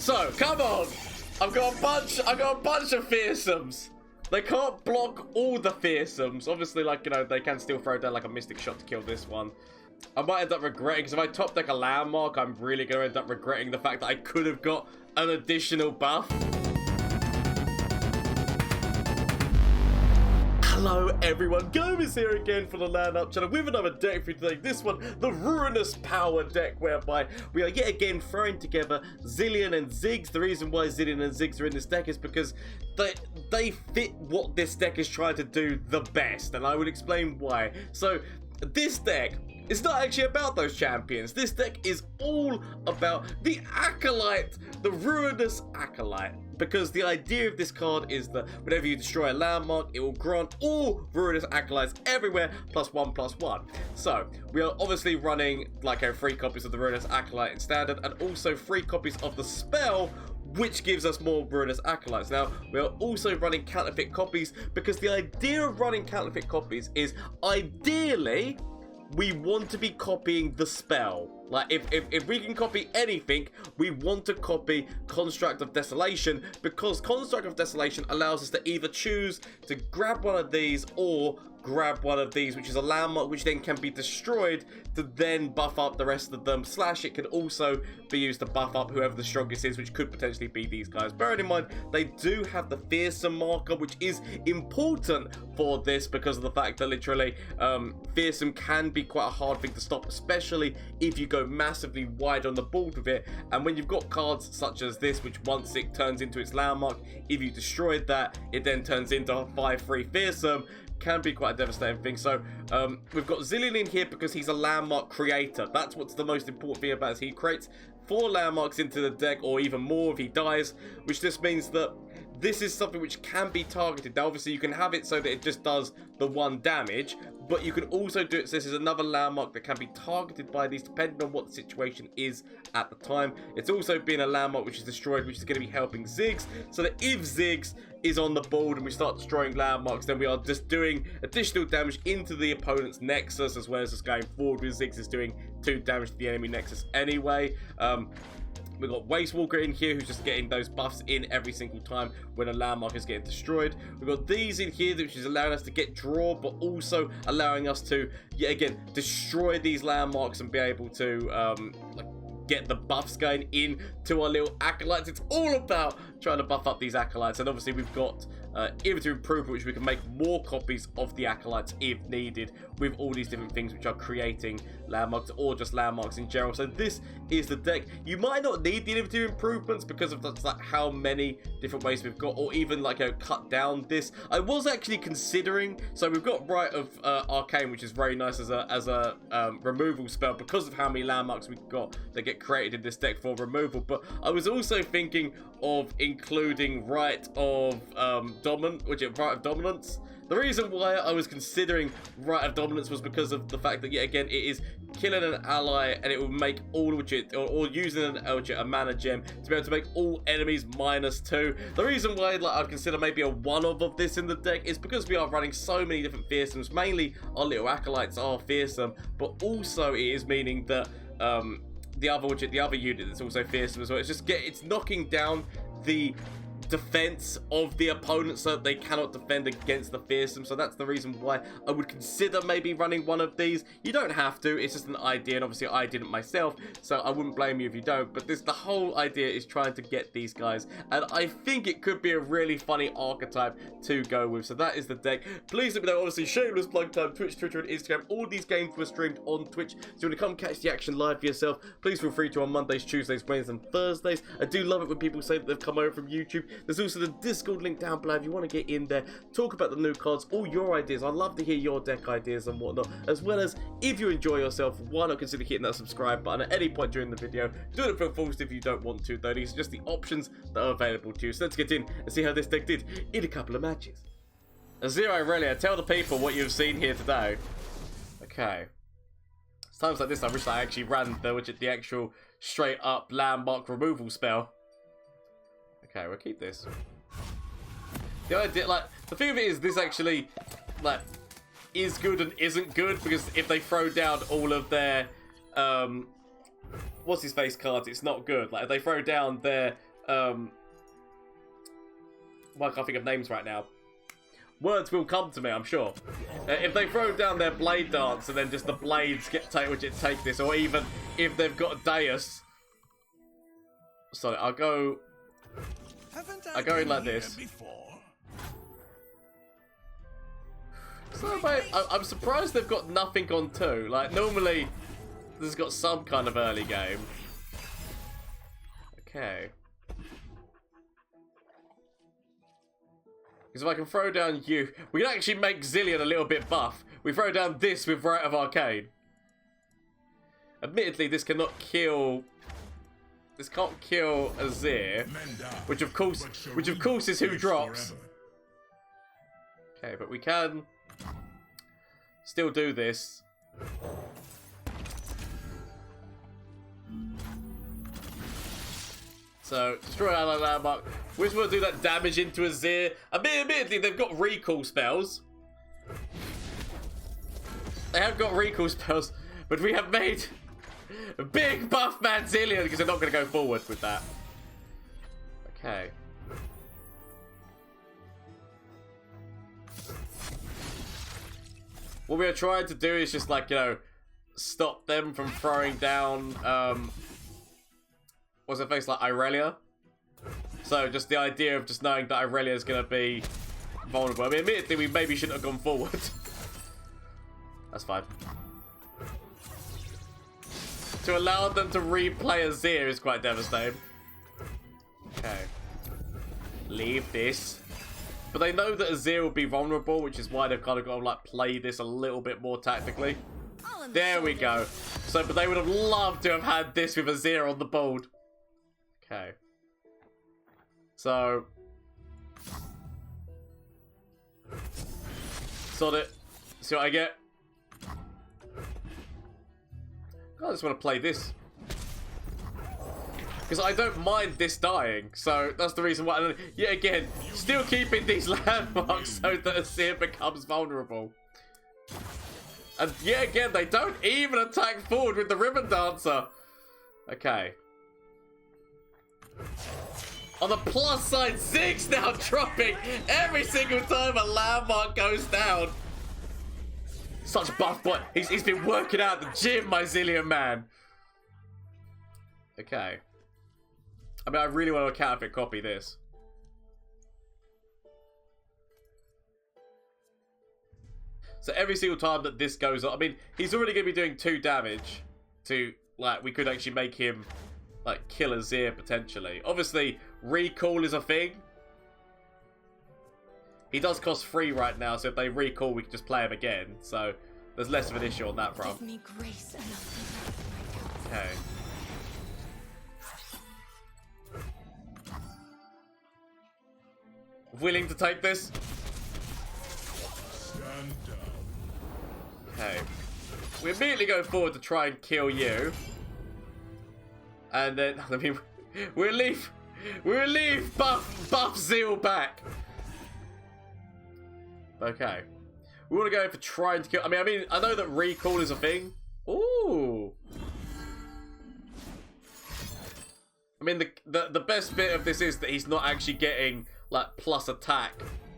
So, come on. I've got a bunch of fearsomes. They can't block all the fearsomes. Obviously, like, you know, they can still throw down like a mystic shot to kill this one. I might end up regretting, because if I top deck a landmark, I'm really going to end up regretting the fact that I could have got an additional buff. Hello everyone, Gomez here again for the LAN Up channel with another deck for you today. This one, the Ruinous Power deck, whereby we are yet again throwing together Zilean and Ziggs. The reason why Zilean and Ziggs are in this deck is because they fit what this deck is trying to do the best, and I will explain why. So, this deck, it's not actually about those champions. This deck is all about the Acolyte, the Ruinous Acolyte. Because the idea of this card is that whenever you destroy a landmark, it will grant all Ruinous Acolytes everywhere +1/+1. So, we are obviously running like 3 copies of the Ruinous Acolyte in standard, and also 3 copies of the spell, which gives us more Ruinous Acolytes. Now, we are also running counterfeit copies, because the idea of running counterfeit copies is, ideally, we want to be copying the spell. Like, if we can copy anything, we want to copy Construct of Desolation, because Construct of Desolation allows us to either choose to grab one of these or grab one of these, which is a landmark which then can be destroyed to then buff up the rest of them, / it can also be used to buff up whoever the strongest is, which could potentially be these guys. Bearing in mind, they do have the fearsome marker, which is important for this because of the fact that literally fearsome can be quite a hard thing to stop, especially if you go massively wide on the board with it. And when you've got cards such as this, which once it turns into its landmark, if you destroyed that, it then turns into a 5/3 fearsome, can be quite a devastating thing. So we've got Zilean in here because he's a landmark creator. That's what's the most important thing about it. He creates 4 landmarks into the deck, or even more if he dies, which just means that this is something which can be targeted. Now obviously you can have it so that it just does the 1 damage, but you can also do it so this is another landmark that can be targeted by these depending on what the situation is at the time. It's also been a landmark which is destroyed, which is going to be helping Ziggs, so that if Ziggs is on the board and we start destroying landmarks, then we are just doing additional damage into the opponent's nexus, as well as just going forward with Ziggs is doing 2 damage to the enemy nexus anyway. We've got Waste Walker in here, who's just getting those buffs in every single time when a landmark is getting destroyed. We've got these in here, which is allowing us to get draw, but also allowing us to, yet again, destroy these landmarks and be able to like get the buffs going in to our little acolytes. It's all about trying to buff up these acolytes. And obviously we've got inventory improvement, which we can make more copies of the acolytes if needed, with all these different things which are creating landmarks or just landmarks in general. So this is the deck. You might not need the inventory improvements because of that's like how many different ways we've got, or even like cut down this. I was actually considering, so we've got Riot of Arcane, which is very nice as a removal spell because of how many landmarks we've got that get created in this deck for removal. But I was also thinking of including Riot of Riot of Dominance. The reason why I was considering Riot of Dominance was because of the fact that, yet again, it is killing an ally and it will make all legit, or using a mana gem to be able to make all enemies -2. The reason why I'd consider maybe a one-of this in the deck is because we are running so many different fearsomes. Mainly our little acolytes are fearsome, but also it is meaning that the other unit that's also fearsome as well. It's knocking down the defense of the opponent so that they cannot defend against the fearsome. So that's the reason why I would consider maybe running one of these. You don't have to, it's just an idea, and obviously I didn't myself, so I wouldn't blame you if you don't. But the whole idea is trying to get these guys, and I think it could be a really funny archetype to go with. So that is the deck. Please let me know. Obviously, shameless plug time: Twitch, Twitter, and Instagram. All these games were streamed on Twitch, so you want to come catch the action live for yourself, please feel free to on Mondays, Tuesdays, Wednesdays, and Thursdays. I do love it when people say that they've come over from YouTube. There's also the Discord link down below if you want to get in there, talk about the new cards, all your ideas. I'd love to hear your deck ideas and whatnot, as well as if you enjoy yourself, why not consider hitting that subscribe button at any point during the video. Do it for forced if you don't want to, though. These are just the options that are available to you. So let's get in and see how this deck did in a couple of matches. Azir Irelia, tell the people what you've seen here today. Okay. It's times like this I wish I actually ran the actual straight up landmark removal spell. Okay, we'll keep this. The idea, like, the thing of it is, this actually, like, is good and isn't good, because if they throw down all of their, what's his face cards, it's not good. Like, if they throw down their Well, I can't think of names right now. Words will come to me, I'm sure. If they throw down their blade dance and then just the blades take this, or even if they've got a dais. Sorry, I'll go in like this. So, mate, I'm surprised they've got nothing on 2. Like, normally, this has got some kind of early game. Okay. Because if I can throw down you, we can actually make Zilean a little bit buff. We throw down this with Rite of Arcane. Admittedly, this cannot kill. This can't kill Azir, which of course is who drops. Okay, but we can still do this. So, destroy our landmark. We just want to do that damage into Azir. Admittedly, they've got recall spells. They have got recall spells, but we have made a big buff man Zilean because they're not going to go forward with that. Okay. What we are trying to do is just, like, you know, stop them from throwing down, what's her face, like Irelia? So just the idea of just knowing that Irelia is going to be vulnerable. I mean, admittedly, we maybe shouldn't have gone forward. That's fine. To allow them to replay Azir is quite devastating. Okay. Leave this. But they know that Azir will be vulnerable, which is why they've kind of got to, like, play this a little bit more tactically. There we go. So, but they would have loved to have had this with Azir on the board. Okay. So. Sod it. See what I get? I just want to play this. Because I don't mind this dying. So that's the reason why. Yet again, still keeping these landmarks so that Azir becomes vulnerable. And yet again, they don't even attack forward with the Riven Dancer. Okay. On the plus side, Ziggs now dropping every single time a landmark goes down. Such buff boy. He's been working out at the gym, my Zilean man. Okay. I mean, I really want to counterfeit copy this. So every single time that this goes on, I mean, he's already going to be doing 2 damage to, like, we could actually make him, like, kill Azir potentially. Obviously, recall is a thing. He does cost 3 right now, so if they recall, we can just play him again. So there's less of an issue on that front. Okay. Willing to take this? Okay. We immediately go forward to try and kill you. And then, I mean, we'll leave buff Zeal back. Okay. We want to go for trying to kill. I mean, I know that recall is a thing. Ooh. I mean, the best bit of this is that he's not actually getting, like, plus attack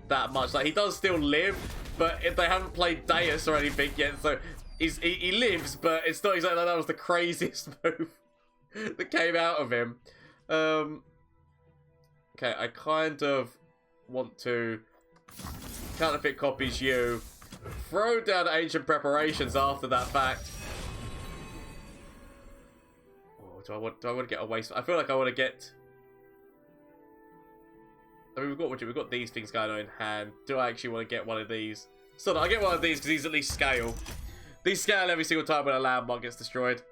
that much. Like, he does still live, but if they haven't played Deus or anything yet, so he lives, but it's not exactly like that was the craziest move that came out of him. Okay, I kind of want to counterfeit copies you, throw down ancient preparations after that fact. Oh, do I want to get a waste? I feel like I want to get. I mean, we've got these things going on in hand. Do I actually want to get one of these? So no, I get one of these because these at least scale. These scale every single time when a landmark gets destroyed.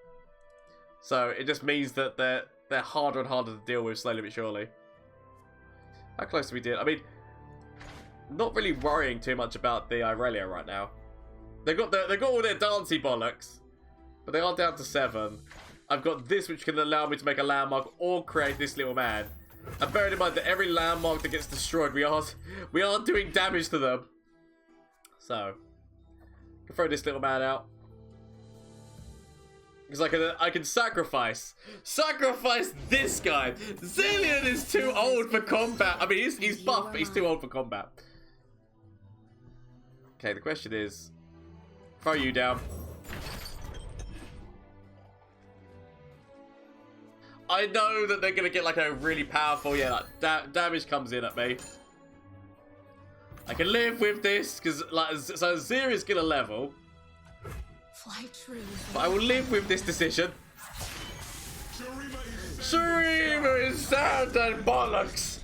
So it just means that they're harder and harder to deal with slowly but surely. How close do we do? I mean, not really worrying too much about the Irelia right now. They've got all their dancey bollocks, but they are down to 7. I've got this which can allow me to make a landmark or create this little man. And bearing in mind that every landmark that gets destroyed, we are doing damage to them. So, can throw this little man out. Because I can sacrifice this guy. Zilean is too old for combat. I mean, he's buff, but he's too old for combat. Okay, the question is, throw you down. I know that they're gonna get like a really powerful, yeah, like damage comes in at me. I can live with this because, like, so Azir is gonna level. Fly true. But I will live with this decision. Shurima is sound and bollocks.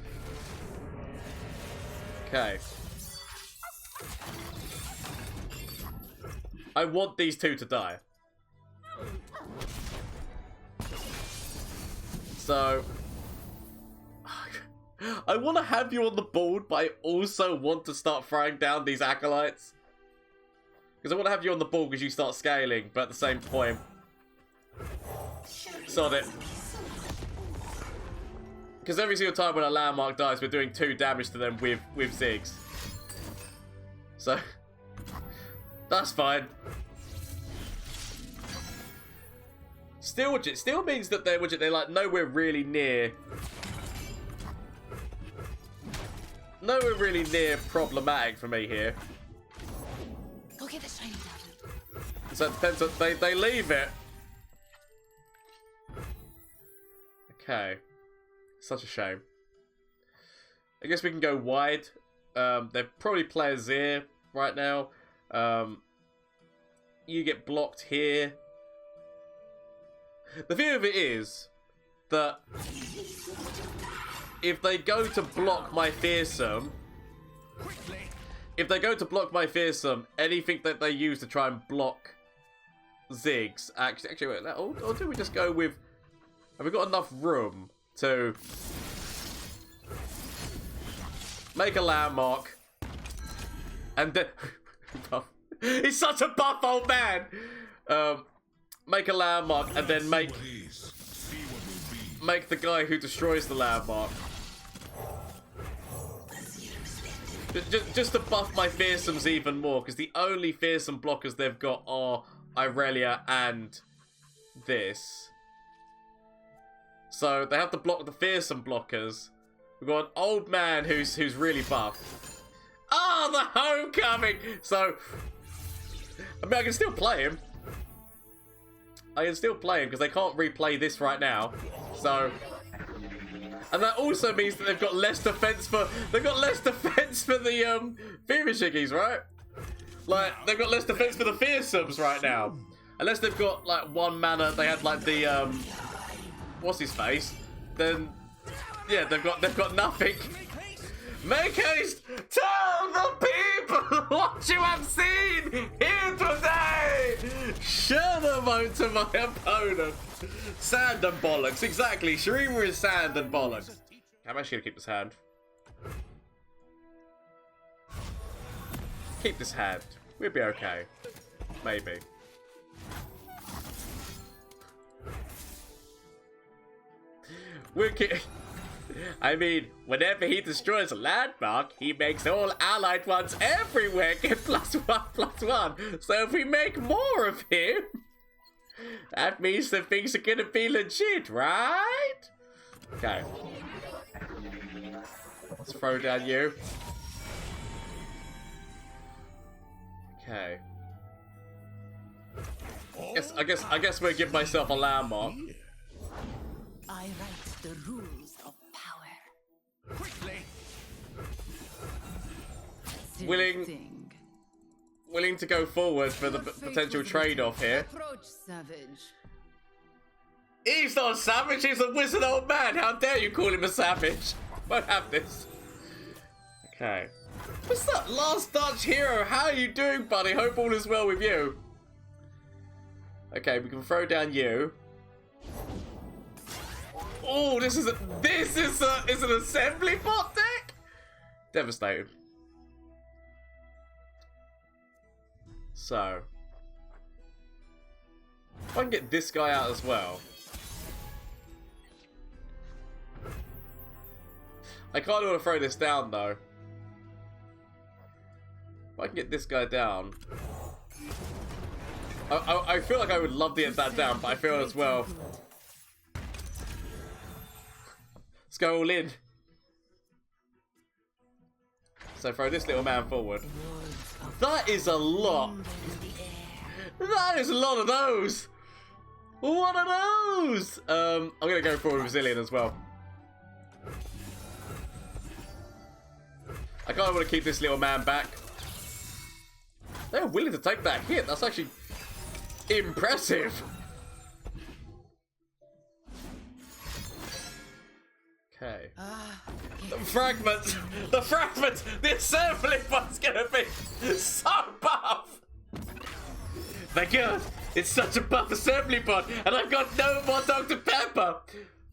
Okay. I want these two to die. So I want to have you on the board, but I also want to start throwing down these acolytes. Because I want to have you on the board because you start scaling, but at the same point, sod it. Because every single time when a landmark dies, we're doing 2 damage to them with Ziggs. So that's fine. Still means that they're like nowhere really near problematic for me here. Go get the shiny diamond. So it depends on they leave it. Okay. Such a shame. I guess we can go wide. They probably play Azir right now. You get blocked here. The view of it is that if they go to block my fearsome, anything that they use to try and block Ziggs, actually wait, or do we just go with, have we got enough room to make a landmark and then he's such a buff old man. Make a landmark and then make the guy who destroys the landmark. Just to buff my fearsomes even more, because the only fearsome blockers they've got are Irelia and this. So they have to block the fearsome blockers. We've got an old man who's really buff. Oh, the homecoming! So, I mean, I can still play him. Because they can't replay this right now. So, and that also means that they've got less defense for the Fever Shiggies, right? Like, they've got less defense for the fearsomes right now. Unless they've got like 1 mana, they had like the what's his face? Then yeah, they've got nothing. Make haste! Tell the people what you have seen here today! Share the vote to my opponent. Sand and bollocks, exactly. Shurima is sand and bollocks. I'm actually gonna keep this hand. Keep this hand. We'll be okay. Maybe. We'll keep... I mean, whenever he destroys a landmark, he makes all allied ones everywhere get +1/+1. So if we make more of him, that means that things are gonna be legit, right? Okay. Let's throw down you. Okay. I guess we'll give myself a landmark. I write the rules of power. Quickly. Willing to go forward for the potential trade-off here. Approach, savage. He's not a savage, he's a wizard old man. How dare you call him a savage? Won't have this. Okay. What's that last Dutch hero? How are you doing, buddy? Hope all is well with you. Okay, we can throw down you. Oh, this is an assembly bot deck? Devastating. So, if I can get this guy out as well. I kind of want to throw this down though. If I can get this guy down. I feel like I would love to get that down, but I feel as well. Let's go all in. So throw this little man forward. That is a lot. That is a lot of those. What are those? I'm gonna go forward with Zilean as well. I kind of want to keep this little man back. They're willing to take that hit. That's actually impressive. Okay. The fragment. The fragment. The assembly bot's gonna be so buff. My God, it's such a buff assembly bot, and I've got no more Dr. Pepper.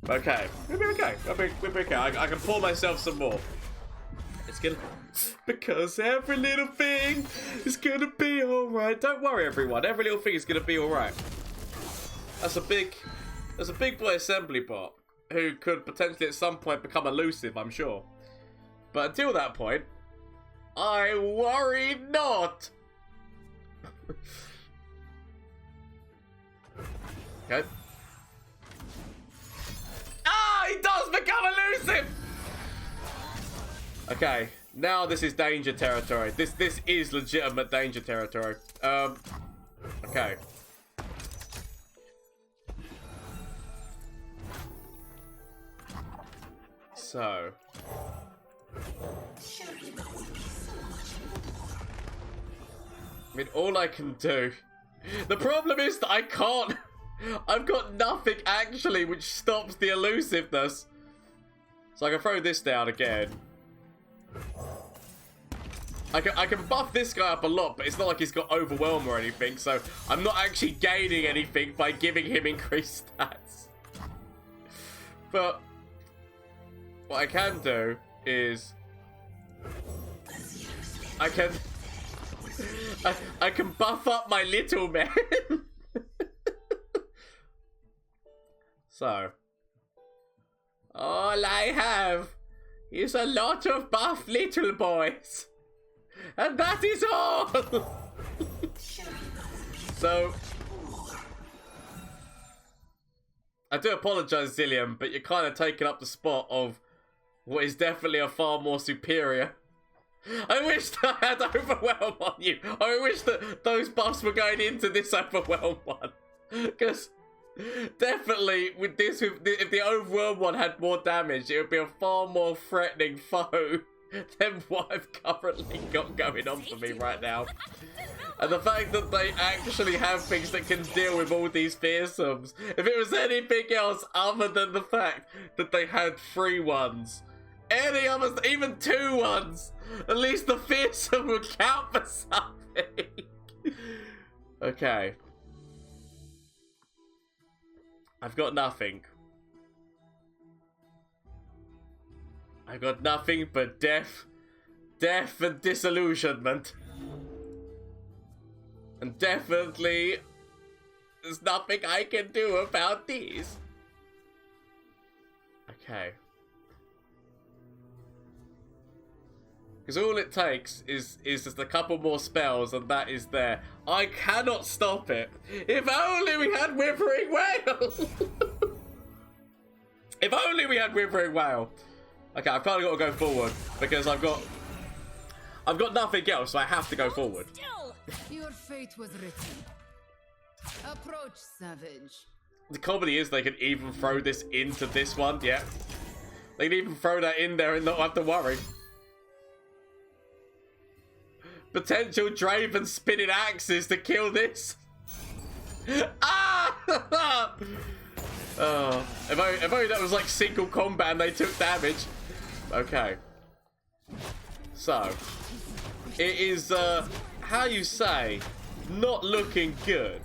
Okay, we'll be okay. We'll be okay. I can pour myself some more. It's gonna, because every little thing is gonna be alright. Don't worry, everyone. Every little thing is gonna be alright. That's a big boy assembly bot who could potentially at some point become elusive, I'm sure. But until that point, I worry not. Okay. Ah, he does become elusive. Okay, now this is danger territory. This is legitimate danger territory. Okay. So. I mean, all I can do. The problem is that I can't. I've got nothing actually which stops the elusiveness. So I can throw this down again. I can buff this guy up a lot, but it's not like he's got overwhelm or anything, so I'm not actually gaining anything by giving him increased stats. But what I can do is I can buff up my little man. So all I have is a lot of buff little boys. And that is all! So I do apologise, Zilean, but you're kind of taking up the spot of what is definitely a far more superior. I wish that I had overwhelm on you. I wish that those buffs were going into this overwhelm one. Because definitely with this, if the overwhelm one had more damage, it would be a far more threatening foe than what I've currently got going on for me right now. And the fact that they actually have things that can deal with all these fearsomes. If it was anything else other than the fact that they had 3 ones, any others, even 2 ones, at least the fearsome would count for something. Okay. I've got nothing. I've got nothing but death and disillusionment. And definitely, there's nothing I can do about these. Okay. Because all it takes is just a couple more spells and that is there. I cannot stop it. If only we had Withering Wail! If only we had Withering Wail! Okay, I've kind of got to go forward because I've got nothing else, so I have to go forward. Your fate was written. Approach, savage. The comedy is they can even throw this into this one, yeah. They can even throw that in there and not have to worry. Potential Draven spinning axes to kill this. Ah! Oh, if only that was like single combat and they took damage. Okay. So, it is, how you say, not looking good.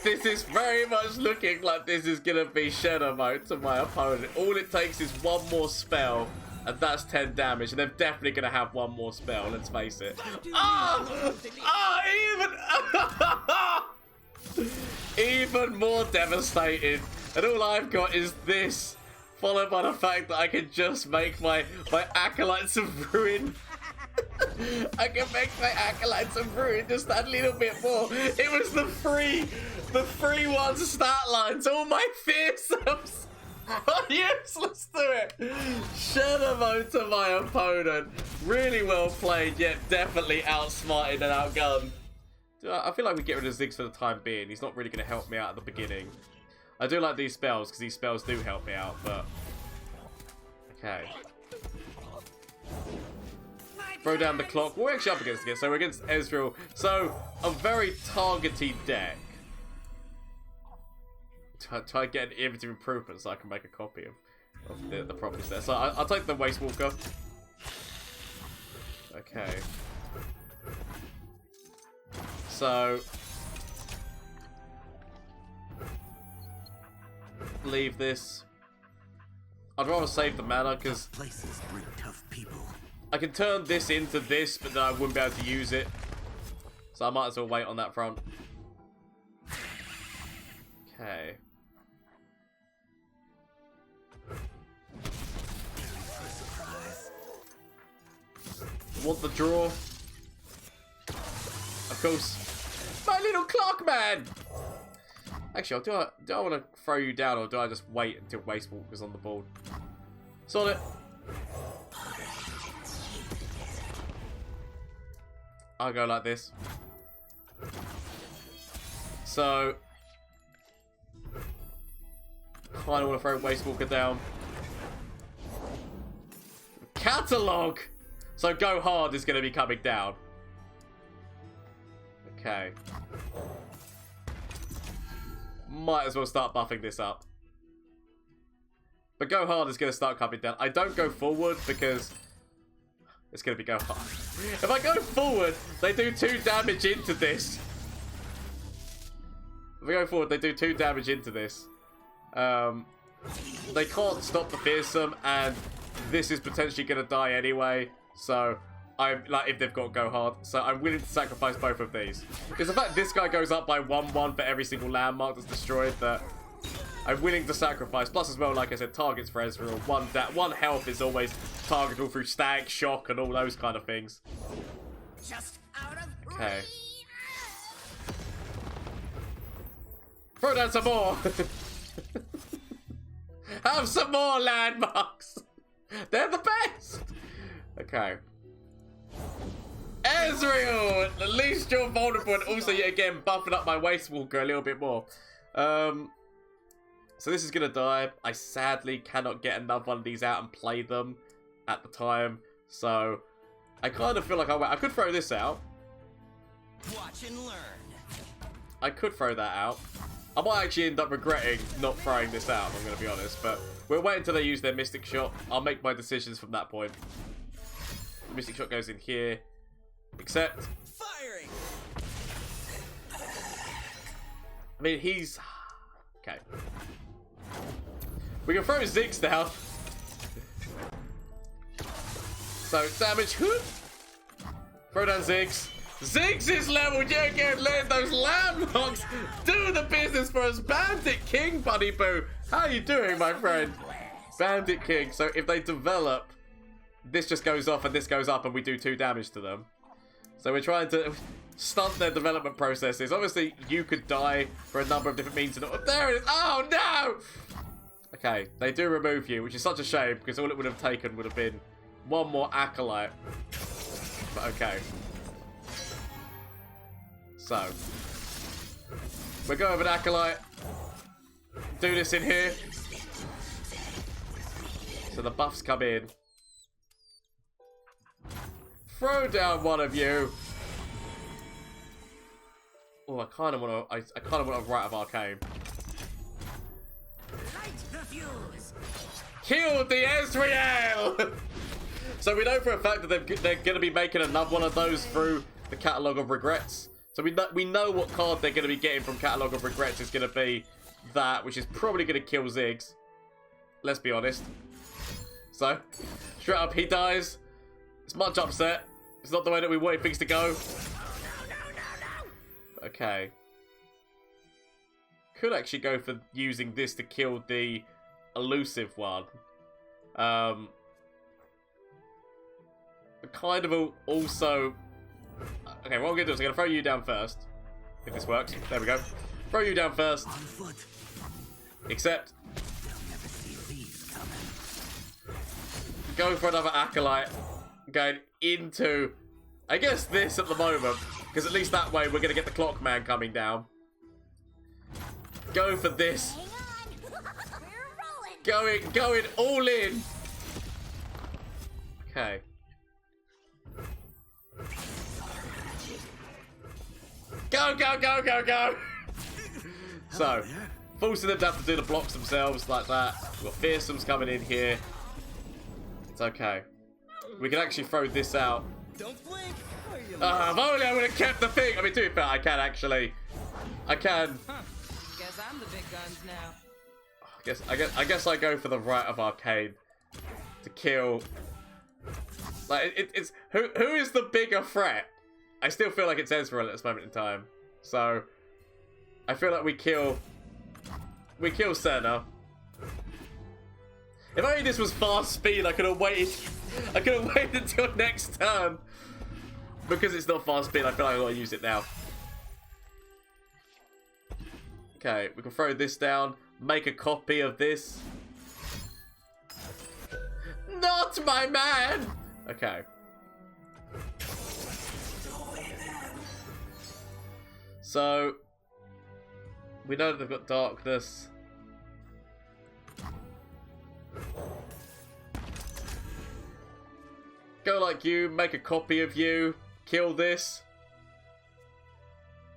This is very much looking like this is gonna be Shadow mode to my opponent. All it takes is one more spell, and that's 10 damage, and they're definitely gonna have one more spell, let's face it. Even more devastated. And all I've got is this, followed by the fact that I can just make my Acolytes of Ruin I can make my acolytes improve just that little bit more. It was the free one stat lines. All my fearsomes are useless to it. Shadow to my opponent. Really well played, yet definitely outsmarted and outgunned. I feel like we get rid of Ziggs for the time being. He's not really going to help me out at the beginning. I do like these spells because these spells do help me out, but okay. Throw down the clock. We're actually up against it, so we're against Ezreal. So a very targety deck. Try to get an innovative improvement so I can make a copy of the properties there. So I'll take the Waste Walker. Okay. So leave this. I'd rather save the mana because places bring tough people. I can turn this into this, but then I wouldn't be able to use it. So I might as well wait on that front. Okay. Want the draw? Of course. My little clock man! Actually, do I want to throw you down, or do I just wait until Waste Walker's on the board? Sort it. I'll go like this. So, kind of want to throw Waste Walker down. Catalog! So Go Hard is going to be coming down. Okay. Might as well start buffing this up. But Go Hard is going to start coming down. I don't go forward because it's going to be Go Hard. If I go forward, they do 2 damage into this. If I go forward, they do 2 damage into this. They can't stop the fearsome, and this is potentially going to die anyway. So, I'm like, if they've got Go Hard. So, I'm willing to sacrifice both of these. Because the fact this guy goes up by 1-1 for every single landmark that's destroyed, that I'm willing to sacrifice. Plus, as well, like I said, targets for Ezreal. One health is always targetable through static, shock, and all those kind of things. Just out of Okay. Throw down some more. Have some more landmarks. They're the best. Okay. Ezreal! At least you're vulnerable, and also yet again buffing up my Waste Walker a little bit more. So this is gonna die. I sadly cannot get another one of these out and play them at the time. So I kind of feel like I could throw this out. Watch and learn. I could throw that out. I might actually end up regretting not throwing this out, I'm going to be honest. But we'll wait until they use their Mystic Shot. I'll make my decisions from that point. The Mystic Shot goes in here. Except... Firing. I mean, he's... Okay. We can throw Ziggs down. So, damage. Throw down Ziggs. Ziggs is leveled yet again, letting those landmarks do the business for us. Bandit King, buddy boo. How you doing, my friend? Bandit King. So if they develop, this just goes off and this goes up and we do 2 damage to them. So we're trying to stunt their development processes. Obviously, you could die for a number of different means. Oh, there it is. Oh, no! Okay, they do remove you, which is such a shame because all it would have taken would have been one more Acolyte. But okay. So, we're going with an Acolyte. Do this in here. So the buffs come in. Throw down one of you. Oh, I kind of want to Rite of Arcane. Light the fuse. Kill the Ezreal. So we know for a fact that they're going to be making another one of those through the Catalogue of Regrets. So we know what card they're going to be getting from Catalogue of Regrets is going to be that, which is probably going to kill Ziggs. Let's be honest. So, straight up, he dies. It's much upset. It's not the way that we wanted things to go. Okay. Could actually go for using this to kill the elusive one. kind of also... Okay, what I'm going to do is I'm going to throw you down first. If this works. There we go. Throw you down first. On foot. Except... They'll never see these coming. Go for another Acolyte. Going into... I guess this at the moment. Because at least that way we're going to get the Clock Man coming down. Go for this. Hang on. We're rolling. Going all in. Okay. Go, go, go, go, go! So, forcing them to have to do the blocks themselves like that. We've got Fearsomes coming in here. It's okay. We can actually throw this out. Don't blink. Or you'll If only I would have kept the thing. I mean, to be fair, I can actually. I can. Huh. Guess I'm the big guns now. I guess I go for the Rite of Arcane to kill. Like it's who is the bigger threat? I still feel like it's Ezreal at this moment in time. So I feel like we kill Senna. If only this was fast speed, I could have waited. I could have waited until next turn. Because it's not fast speed, I feel like I gotta use it now. Okay, we can throw this down, make a copy of this. Not my man! Okay. So, we know that they've got darkness. Go like you, make a copy of you, kill this.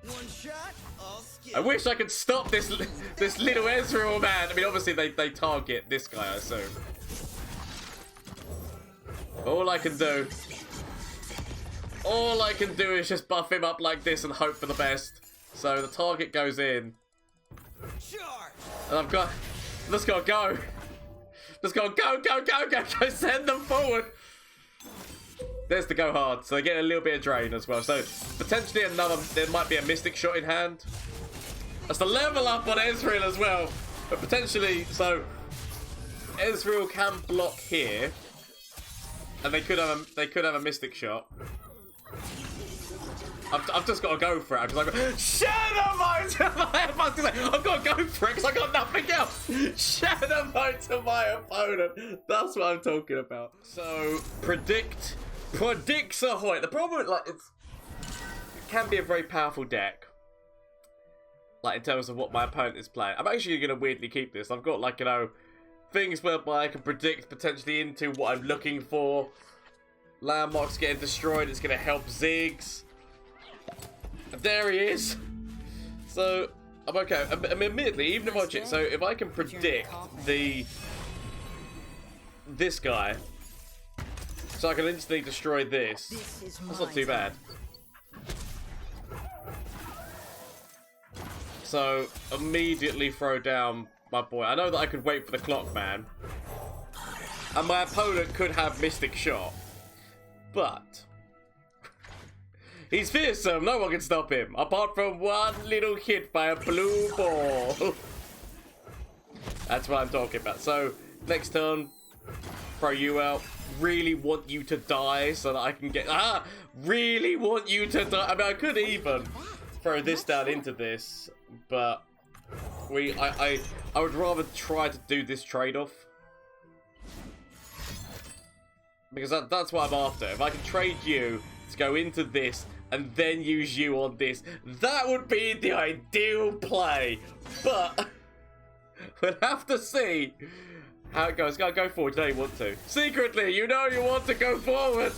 One shot, all skill. I wish I could stop this little Ezreal man. I mean, obviously they target this guy, I assume. All I can do is just buff him up like this and hope for the best. So the target goes in. Charge. And I've got... Let's go, go. Let's go, go, go, go, go, go. Send them forward. There's the go hard. So they get a little bit of drain as well. So potentially there might be a Mystic Shot in hand. That's the level up on Ezreal as well. But potentially, so Ezreal can block here. And they could have a Mystic Shot. I've just got to go for it. I'm just like, Shadow Mode to my opponent. I've got to go for it because I got nothing else. Shadow Mode to my opponent. That's what I'm talking about. So predicts Ahoy. The problem, like, it can be a very powerful deck. Like in terms of what my opponent is playing. I'm actually gonna weirdly keep this. I've got, like, you know, things whereby I can predict potentially into what I'm looking for. Landmarks getting destroyed. It's gonna help Ziggs. And there he is. So I'm okay. I mean, admittedly, even if I check, so if I can predict this guy, so I can instantly destroy this. That's not too bad. So immediately throw down my boy. I know that I could wait for the Clock Man, and my opponent could have Mystic Shot, but he's fearsome. No one can stop him, apart from one little hit by a blue ball. That's what I'm talking about. So next turn, throw you out. Really want you to die so that I can get... Really want you to die. I mean, I could even throw this down into this, but I would rather try to do this trade-off. Because that's what I'm after. If I can trade you to go into this and then use you on this, that would be the ideal play. But we'll have to see how it goes. Go forward. You know you want to. Secretly, you know you want to go forward.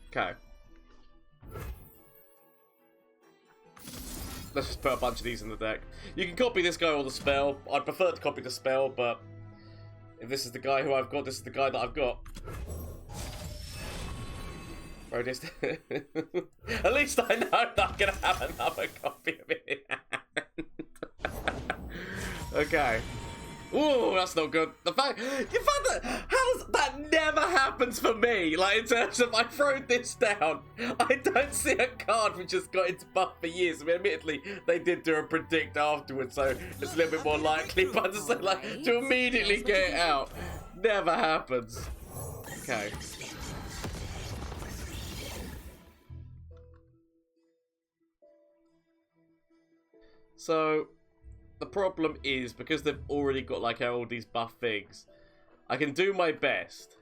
Okay. Let's just put a bunch of these in the deck. You can copy this guy or the spell. I'd prefer to copy the spell, but if this is the guy who I've got, this is the guy that I've got. Bro, this... At least I know that I'm going to have another copy of it in hand. Okay. Ooh, that's not good. The fact that that never happens for me. Like, in terms of I throw this down, I don't see a card which has got its buff for years. I mean, admittedly, they did do a predict afterwards, so it's a little bit more likely. But to say, like, to immediately get it out, never happens. Okay. So the problem is, because they've already got like all these buff things, I can do my best.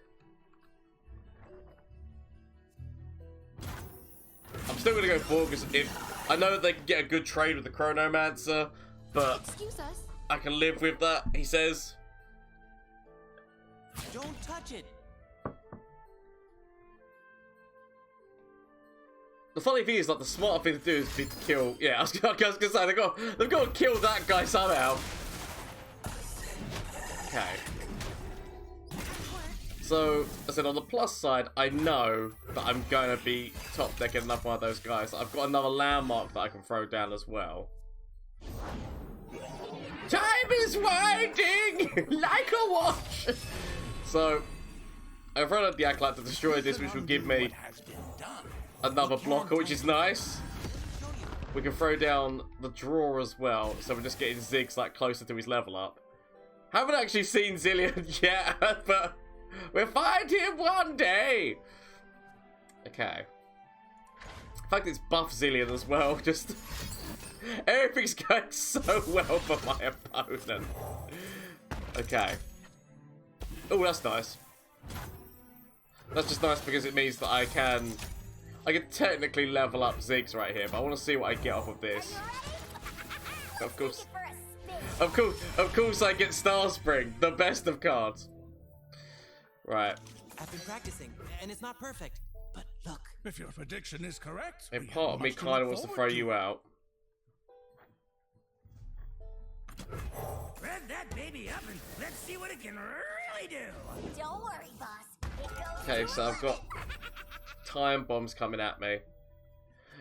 I'm still gonna go forward because if I know they can get a good trade with the Chronomancer, but Excuse us. I can live with that, he says. Don't touch it. The funny thing is, like, the smarter thing to do is to kill. Yeah, I was gonna say they've got to kill that guy somehow. Okay. So, I said on the plus side, I know that I'm going to be top decking another one of those guys. I've got another landmark that I can throw down as well. Time is winding like a watch. So, I've thrown out the Acolyte to destroy this, which will give me another blocker, which is nice. We can throw down the draw as well, so we're just getting Ziggs like closer to his level up. Haven't actually seen Zilean yet, but we'll find him one day. Okay. In fact, it's buff Zilean as well. Just everything's going so well for my opponent. Okay. Oh, that's nice. That's just nice because it means that I can technically level up Ziggs right here, but I want to see what I get off of this. Of course, I get Star Spring, the best of cards. Right. I've been practicing, and it's not perfect. But look. If your prediction is correct, And part of me kind of wants to throw you out. Rev that baby up and let's see what it can really do. Don't worry, boss. It goes Okay, so I've got time bombs coming at me.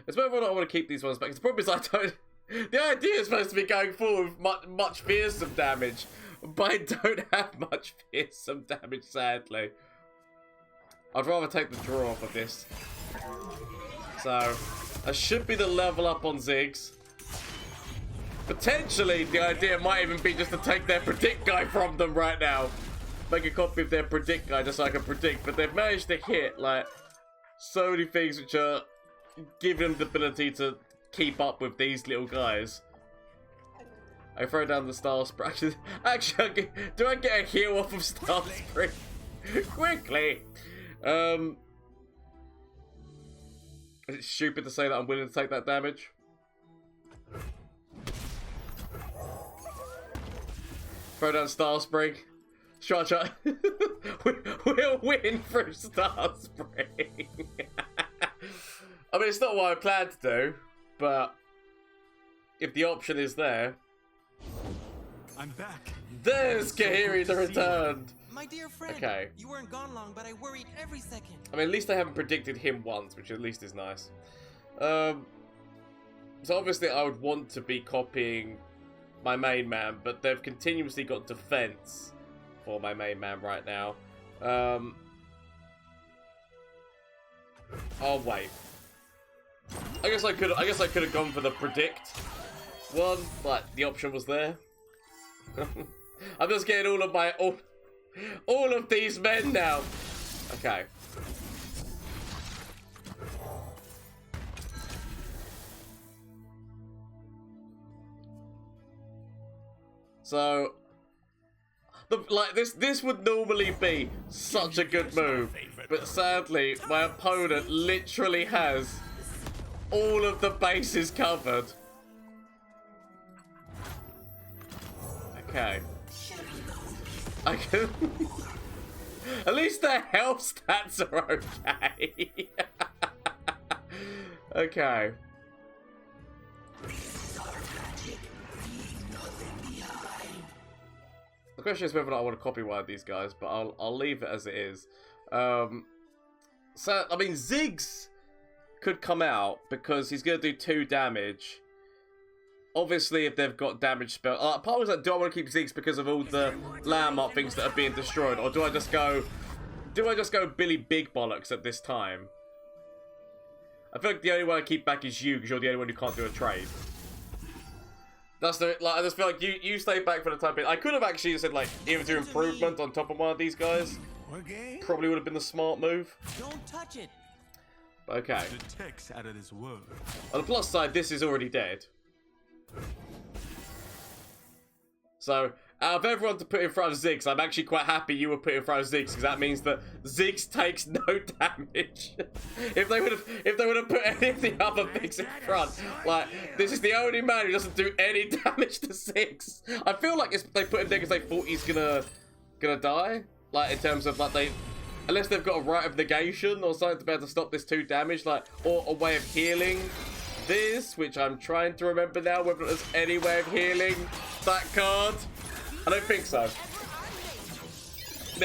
It's whether or not I want to keep these ones back. The problem is I don't. The idea is supposed to be going forward with much fearsome damage, but I don't have much fearsome damage, sadly. I'd rather take the draw off of this. So, I should be the level up on Ziggs. Potentially, the idea might even be just to take their predict guy from them right now. Make a copy of their predict guy just so I can predict, but they've managed to hit, like, so many things which are giving them the ability to keep up with these little guys. I throw down the Star Spring. Actually, do I get a heal off of Star Spring? Quickly! Is it stupid to say that I'm willing to take that damage? Throw down Star Spring. Try. We'll win through Star Spring. I mean, it's not what I planned to do, but if the option is there. I'm back. There's Kahiri the returned. My dear friend, Okay. you weren't gone long, but I worried every second. I mean, at least I haven't predicted him once, which at least is nice. So obviously I would want to be copying my main man, but they've continuously got defense for my main man right now. Oh wait. I guess I could have gone for the predict one, but the option was there. I'm just getting all of these men now. Okay. So, this would normally be such a good move, but sadly, my opponent literally has all of the bases covered. Okay. I can. At least their health stats are okay. Okay. The question is whether or not I want to copy one of these guys, but I'll leave it as it is. So I mean, Ziggs could come out because he's gonna do 2 damage. Obviously, if they've got damage spell, part of like, do I want to keep Ziggs because of all the landmark things that are being destroyed, or do I just go Billy Big Bollocks at this time? I feel like the only one I keep back is you because you're the only one who can't do a trade. That's the I just feel like you stay back for the time being. I could have actually said like either do improvement on top of one of these guys. Probably would have been the smart move. Don't touch it. Okay. The text out of this world. On the plus side, this is already dead. So, out of everyone to put in front of Ziggs, I'm actually quite happy you were put in front of Ziggs, because that means that Ziggs takes no damage. If they would have put any of the other things in front, like, this is the only man who doesn't do any damage to Ziggs. I feel like they put him there because they thought he's gonna die, like, in terms of, like, unless they've got a right of negation or something to be able to stop this 2 damage, like, or a way of healing this, which I'm trying to remember now, whether there's any way of healing that card. I don't think so. I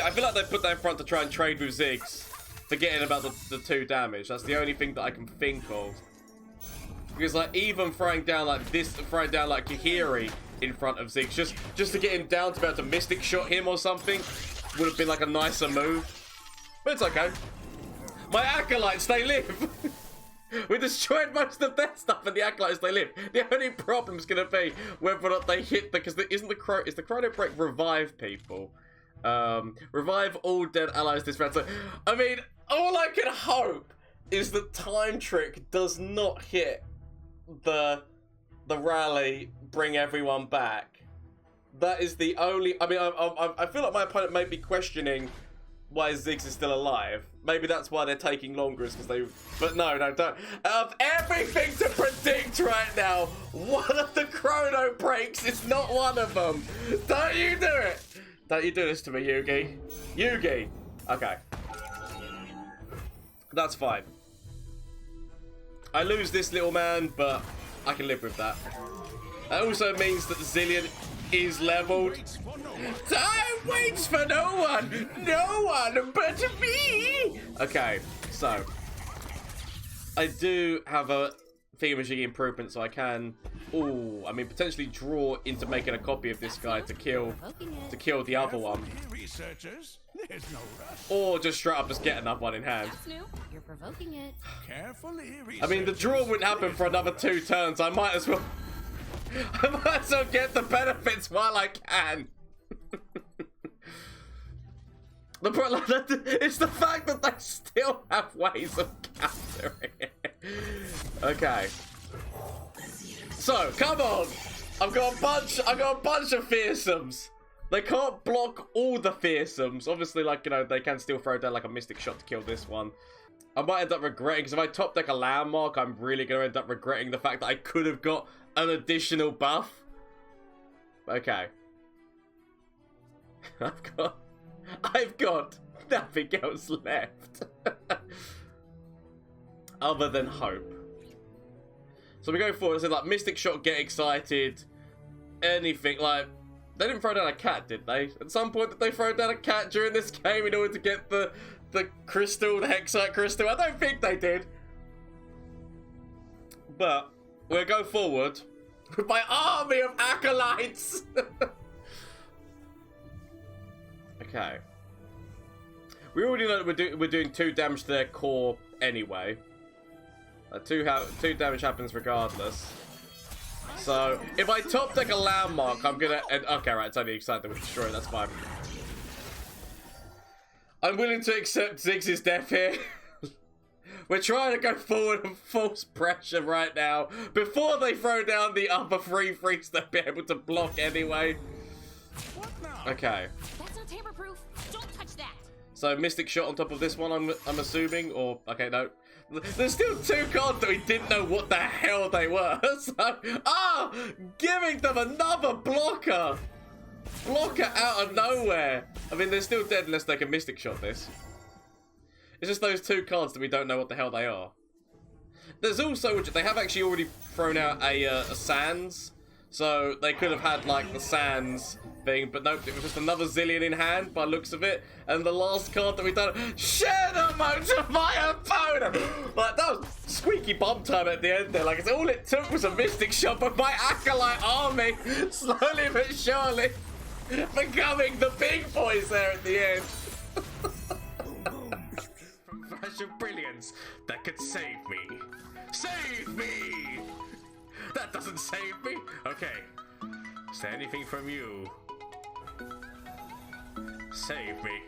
feel like they put that in front to try and trade with Ziggs, forgetting about the 2 damage. That's the only thing that I can think of. Because, like, even throwing down like this, throwing down like Kahiri in front of Ziggs, just to get him down to be able to Mystic Shot him or something, would have been like a nicer move. But it's okay. My Acolytes, they live. We destroyed most of their stuff, and the Acolytes, they live. The only problem's gonna be whether or not they hit because is the Chrono Break revive people? Revive all dead allies this round. So, I mean, all I can hope is that Time Trick does not hit the rally, bring everyone back. That is the only. I mean, I feel like my opponent may be questioning why Ziggs is still alive. Maybe that's why they're taking longer, is because they... But no, don't. Of everything to predict right now, one of the Chrono Breaks is not one of them. Don't you do it. Don't you do this to me, Yugi. Yugi. Okay. That's fine. I lose this little man, but I can live with that. That also means that Zilean is leveled. Time waits for no one but me. Okay, so I do have a thingamajiggy improvement, so I can, I mean, potentially draw into making a copy of this guy to kill the other one, Researchers, there's no rush. or just straight up just get another one in hand. That's new. You're provoking it. Carefully, I mean, the draw wouldn't happen for another 2 turns. I might as well get the benefits while I can. It's the fact that they still have ways of countering it. Okay. So, come on. I've got a bunch of fearsomes. They can't block all the fearsomes. Obviously, like, you know, they can still throw down like a Mystic Shot to kill this one. I might end up regretting, because if I top deck a landmark, I'm really going to end up regretting the fact that I could have got an additional buff. Okay. I've got nothing else left. Other than hope. So we go forward, so like Mystic Shot, get excited, anything, like, they didn't throw down a cat, did they? At some point did they throw down a cat during this game in order to get the crystal, the Hexite crystal? I don't think they did. But we'll go forward with my army of acolytes. Okay. We already know that we're doing 2 damage to their core anyway. 2 damage happens regardless. So if I top deck a landmark, I'm gonna. Okay, right. It's only excited that we destroy it. That's fine. I'm willing to accept Ziggs' death here. We're trying to go forward and force pressure right now before they throw down the other 3 freaks they'll be able to block anyway. Okay. That's not tamper-proof. Don't touch that. So Mystic Shot on top of this one, I'm assuming, or okay, no. There's still 2 cards that we didn't know what the hell they were. So, giving them another blocker. Blocker out of nowhere. I mean, they're still dead unless they can Mystic Shot this. It's just those 2 cards that we don't know what the hell they are. There's also, they have actually already thrown out a Sands. So they could have had like the Sands thing, but nope, it was just another Zilean in hand by looks of it. And the last card that we done, share the mode to my opponent. Like, that was squeaky bomb time at the end there. Like, it's all it took was a Mystic Shot, but my Acolyte army, slowly but surely, becoming the big boys there at the end. From Flash of Brilliance that could save me. Save me! That doesn't save me. Okay. Is there anything from you? Save me.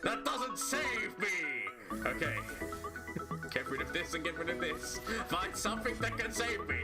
That doesn't save me. Okay. Get rid of this and get rid of this. Find something that can save me.